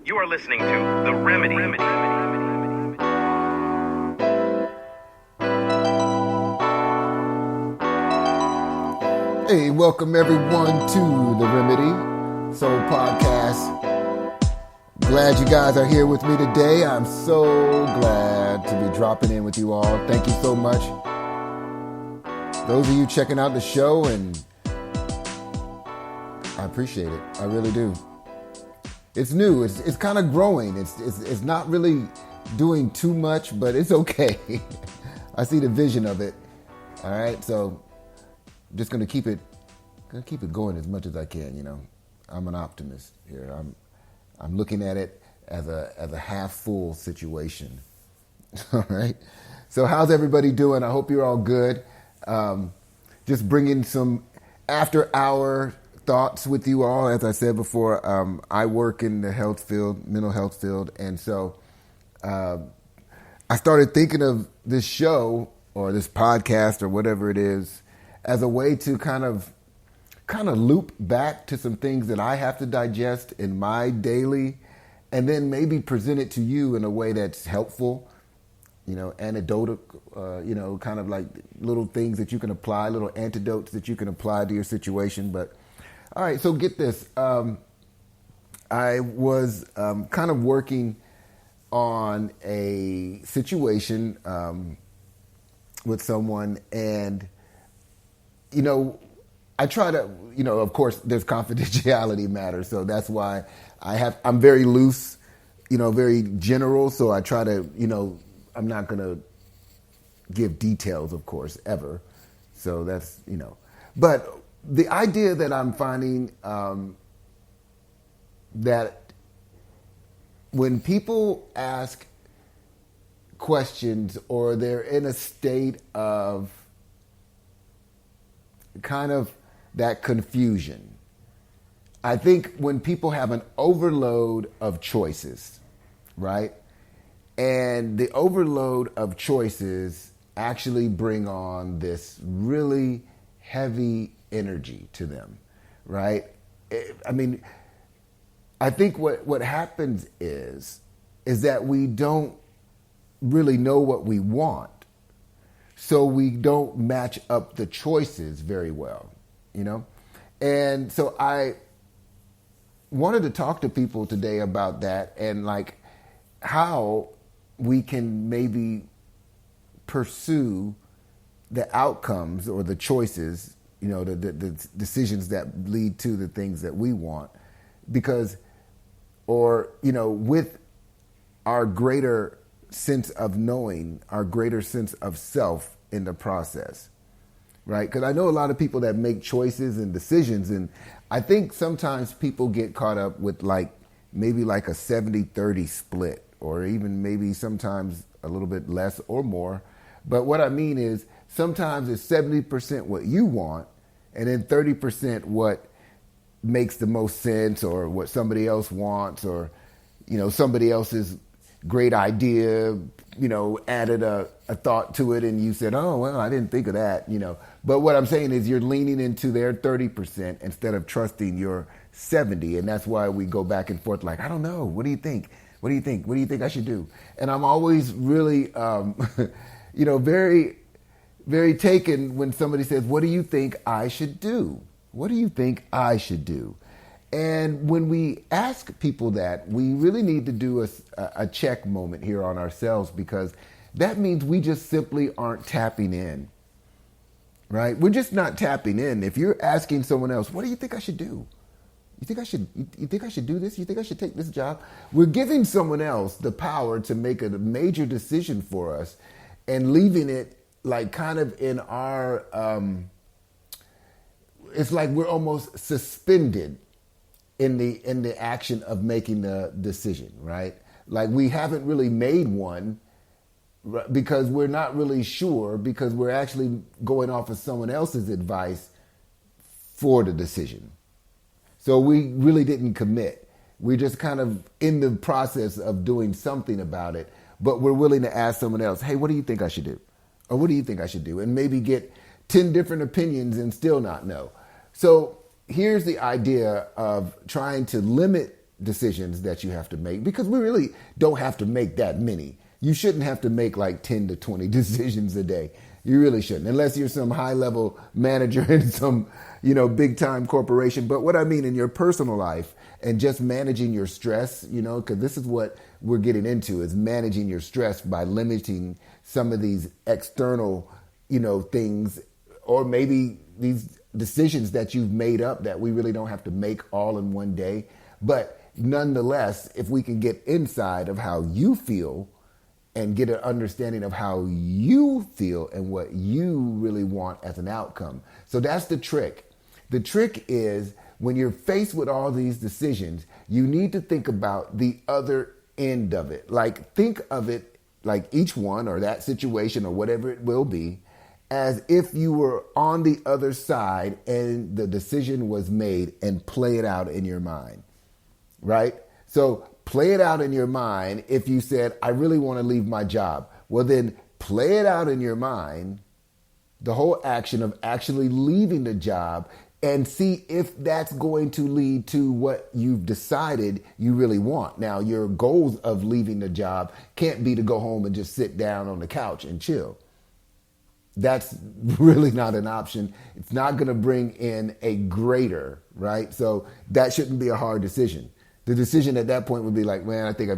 You are listening to The Remedy. Hey, welcome everyone to The Remedy Soul Podcast. Glad you guys are here with me today. I'm so glad to be dropping in with you all. Thank you so much. Those of you checking out the show, and I appreciate it. I really do. It's new. It's kind of growing. It's not really doing too much, but it's okay. I see the vision of it. All right, so I'm just gonna keep it going as much as I can. You know, I'm an optimist here. I'm looking at it as a half full situation. All right. So how's everybody doing? I hope you're all good. Just bringing some after hour thoughts with you all. As I said before, I work in the health field, mental health field. And so I started thinking of this show or this podcast or whatever it is as a way to kind of loop back to some things that I have to digest in my daily, and then maybe present it to you in a way that's helpful, you know, anecdotal, kind of like little things that you can apply, little antidotes that you can apply to your situation. But all right, so get this. I was kind of working on a situation with someone, and, you know, I try to, you know, of course, there's confidentiality matters, so that's why I'm very loose, you know, very general. So I try to, you know, I'm not going to give details, of course, ever. So that's, you know, but the idea that I'm finding that when people ask questions or they're in a state of kind of that confusion, I think when people have an overload of choices, right? And the overload of choices actually bring on this really heavy energy to them, right? I mean, I think what happens is that we don't really know what we want. So we don't match up the choices very well, you know? And so I wanted to talk to people today about that and like how we can maybe pursue the outcomes or the choices, you know, the decisions that lead to the things that we want. Because, or, you know, with our greater sense of knowing, our greater sense of self in the process, right? Because I know a lot of people that make choices and decisions, and I think sometimes people get caught up with like maybe like a 70-30 split, or even maybe sometimes a little bit less or more. But what I mean is sometimes it's 70% what you want, and then 30% what makes the most sense, or what somebody else wants, or, you know, somebody else's great idea, you know, added a thought to it, and you said, oh, well, I didn't think of that, you know. But what I'm saying is you're leaning into their 30% instead of trusting your 70%. And that's why we go back and forth like, I don't know. What do you think? What do you think? What do you think I should do? And I'm always really, you know, very, very taken when somebody says, what do you think I should do? What do you think I should do? And when we ask people that, we really need to do a check moment here on ourselves, because that means we just simply aren't tapping in, right? We're just not tapping in. If you're asking someone else, what do you think I should do? You think I should do this? You think I should take this job? We're giving someone else the power to make a major decision for us and leaving it like kind of in our, it's like we're almost suspended in the action of making the decision, right? Like we haven't really made one because we're not really sure, because we're actually going off of someone else's advice for the decision. So we really didn't commit. We're just kind of in the process of doing something about it, but we're willing to ask someone else, hey, what do you think I should do? Or what do you think I should do? And maybe get 10 different opinions and still not know. So here's the idea of trying to limit decisions that you have to make, because we really don't have to make that many. You shouldn't have to make like 10 to 20 decisions a day. You really shouldn't, unless you're some high level manager in some, big time corporation. But what I mean in your personal life and just managing your stress, because this is what we're getting into, is managing your stress by limiting some of these external, things, or maybe these decisions that you've made up that we really don't have to make all in one day. But nonetheless, if we can get inside of how you feel and get an understanding of how you feel and what you really want as an outcome. So that's the trick. The trick is, when you're faced with all these decisions, you need to think about the other end of it. Like, think of it like each one, or that situation, or whatever it will be, as if you were on the other side and the decision was made, and play it out in your mind, right? So play it out in your mind. If you said, I really want to leave my job, well, then play it out in your mind, the whole action of actually leaving the job, and see if that's going to lead to what you've decided you really want. Now, your goals of leaving the job can't be to go home and just sit down on the couch and chill. That's really not an option. It's not going to bring in a greater, right? So that shouldn't be a hard decision. The decision at that point would be like, man, I think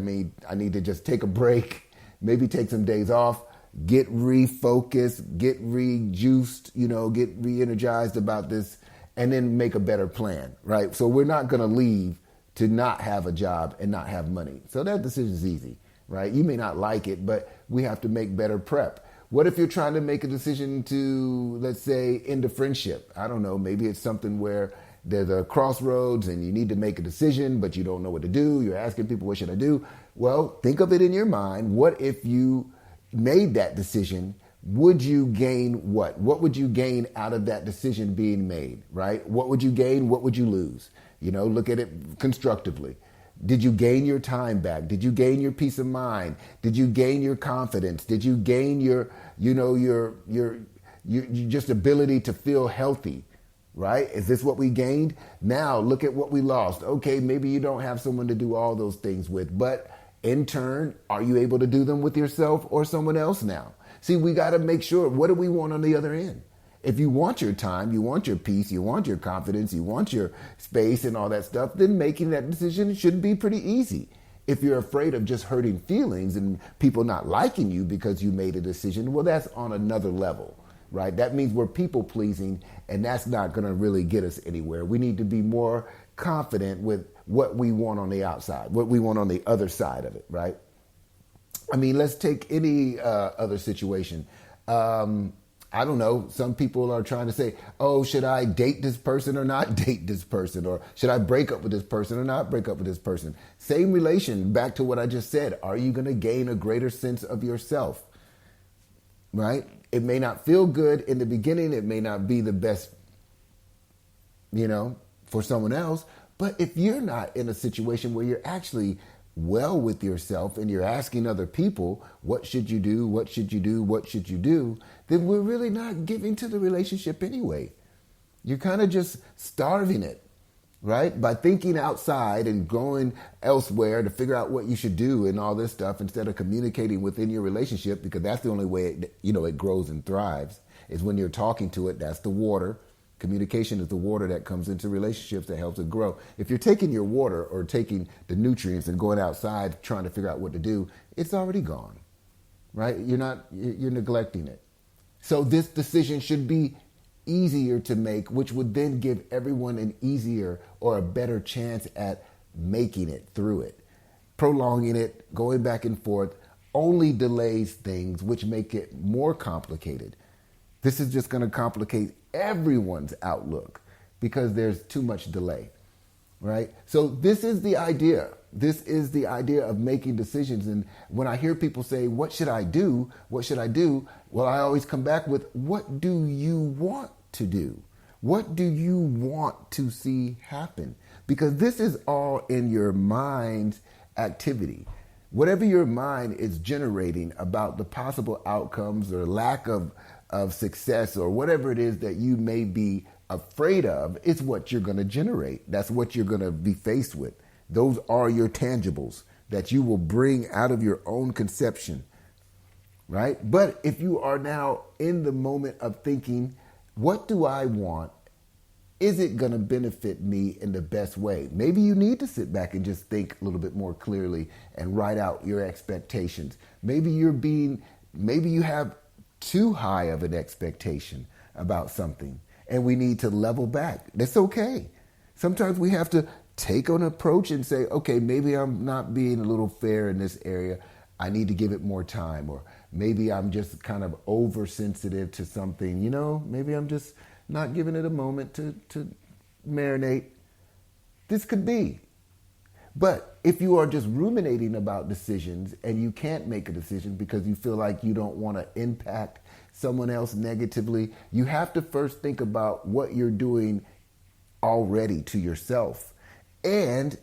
I need to just take a break, maybe take some days off, get refocused, get rejuiced, get re-energized about this, and then make a better plan, right? So we're not going to leave to not have a job and not have money. So that decision is easy, right? You may not like it, but we have to make better prep. What if you're trying to make a decision to, let's say, end a friendship? I don't know, maybe it's something where there's a crossroads and you need to make a decision, but you don't know what to do. You're asking people, what should I do? Well, think of it in your mind. What if you made that decision? Would you gain what? What would you gain out of that decision being made, right? What would you gain? What would you lose? Look at it constructively. Did you gain your time back? Did you gain your peace of mind? Did you gain your confidence? Did you gain your just ability to feel healthy, right? Is this what we gained? Now look at what we lost. Okay, maybe you don't have someone to do all those things with, but in turn, are you able to do them with yourself or someone else now? See, we got to make sure, what do we want on the other end? If you want your time, you want your peace, you want your confidence, you want your space and all that stuff, then making that decision should be pretty easy. If you're afraid of just hurting feelings and people not liking you because you made a decision, well, that's on another level, right? That means we're people pleasing, and that's not going to really get us anywhere. We need to be more confident with what we want on the outside, what we want on the other side of it, right? I mean, let's take any other situation. I don't know. Some people are trying to say, oh, should I date this person or not date this person? Or should I break up with this person or not break up with this person? Same relation, back to what I just said. Are you going to gain a greater sense of yourself? Right? It may not feel good in the beginning. It may not be the best, for someone else. But if you're not in a situation where you're actually well with yourself and you're asking other people, what should you do? What should you do? What should you do? Then we're really not giving to the relationship anyway. You're kind of just starving it, right? By thinking outside and going elsewhere to figure out what you should do and all this stuff, instead of communicating within your relationship, because that's the only way it grows and thrives, is when you're talking to it. That's the water. Communication is the water that comes into relationships that helps it grow. If you're taking your water or taking the nutrients and going outside trying to figure out what to do, it's already gone, right? You're neglecting it. So this decision should be easier to make, which would then give everyone an easier or a better chance at making it through it. Prolonging it, going back and forth, only delays things, which make it more complicated. This is just going to complicate everyone's outlook because there's too much delay, right? So this is the idea. This is the idea of making decisions. And when I hear people say, what should I do? What should I do? Well, I always come back with, what do you want to do? What do you want to see happen? Because this is all in your mind's activity. Whatever your mind is generating about the possible outcomes or lack of success or whatever it is that you may be afraid of, is what you're going to generate. That's what you're going to be faced with. Those are your tangibles that you will bring out of your own conception, right? But if you are now in the moment of thinking, what do I want? Is it going to benefit me in the best way? Maybe you need to sit back and just think a little bit more clearly and write out your expectations. Maybe you have too high of an expectation about something and we need to level back. That's okay. Sometimes we have to take an approach and say, okay, maybe I'm not being a little fair in this area. I need to give it more time. Or maybe I'm just kind of oversensitive to something. Maybe I'm just not giving it a moment to marinate. This could be. But if you are just ruminating about decisions and you can't make a decision because you feel like you don't want to impact someone else negatively, you have to first think about what you're doing already to yourself and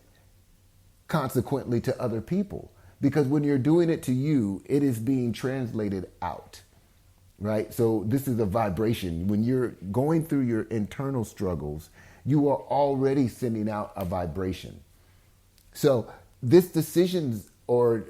consequently to other people. Because when you're doing it to you, it is being translated out, right? So this is a vibration. When you're going through your internal struggles, you are already sending out a vibration. So this decision or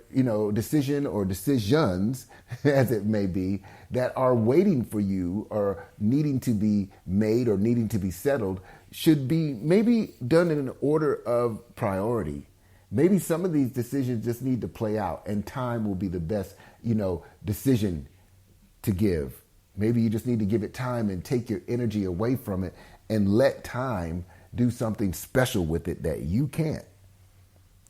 decisions, as it may be, that are waiting for you or needing to be made or needing to be settled should be maybe done in an order of priority. Maybe some of these decisions just need to play out and time will be the best, decision to give. Maybe you just need to give it time and take your energy away from it and let time do something special with it that you can't.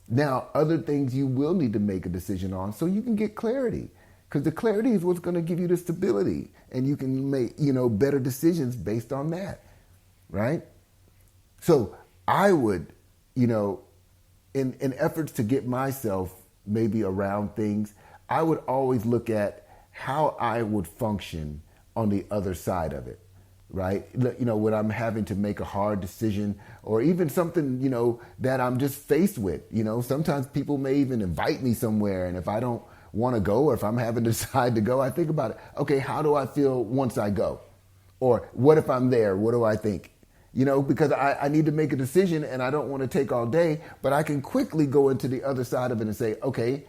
Now, other things you will need to make a decision on so you can get clarity, because the clarity is what's going to give you the stability and you can make, better decisions based on that, right? So I would, in efforts to get myself maybe around things, I would always look at how I would function on the other side of it, right? When I'm having to make a hard decision or even something, that I'm just faced with, sometimes people may even invite me somewhere. And if I don't want to go or if I'm having to decide to go, I think about it. Okay, how do I feel once I go? Or what if I'm there? What do I think? Because I need to make a decision and I don't want to take all day, but I can quickly go into the other side of it and say, okay,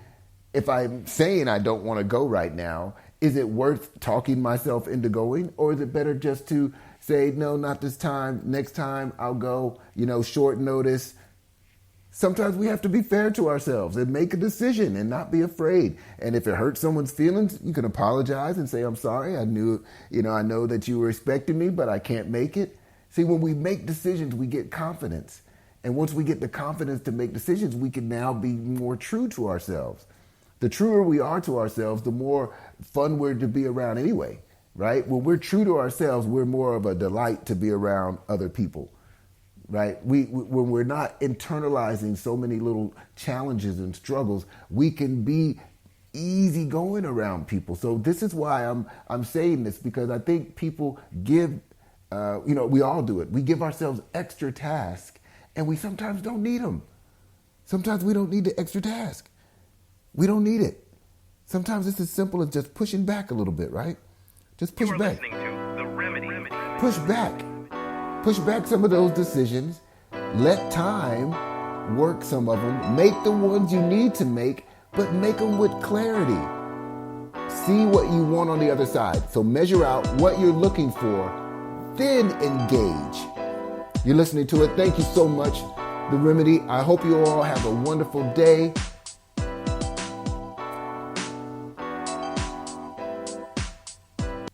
if I'm saying I don't want to go right now, is it worth talking myself into going? Or is it better just to say, no, not this time. Next time I'll go, short notice. Sometimes we have to be fair to ourselves and make a decision and not be afraid. And if it hurts someone's feelings, you can apologize and say, I'm sorry. I know that you were expecting me, but I can't make it. See, when we make decisions, we get confidence. And once we get the confidence to make decisions, we can now be more true to ourselves. The truer we are to ourselves, the more fun we're to be around anyway, right? When we're true to ourselves, we're more of a delight to be around other people, right? When we're not internalizing so many little challenges and struggles, we can be easy going around people. So this is why I'm saying this, because I think people give, we all do it. We give ourselves extra tasks and we sometimes don't need them. Sometimes we don't need the extra task. We don't need it. Sometimes it's as simple as just pushing back a little bit, right? Just push You are back. listening to The Remedy. Push back. Push back some of those decisions. Let time work some of them. Make the ones you need to make, but make them with clarity. See what you want on the other side. So measure out what you're looking for, then engage. You're listening to it. Thank you so much, The Remedy. I hope you all have a wonderful day.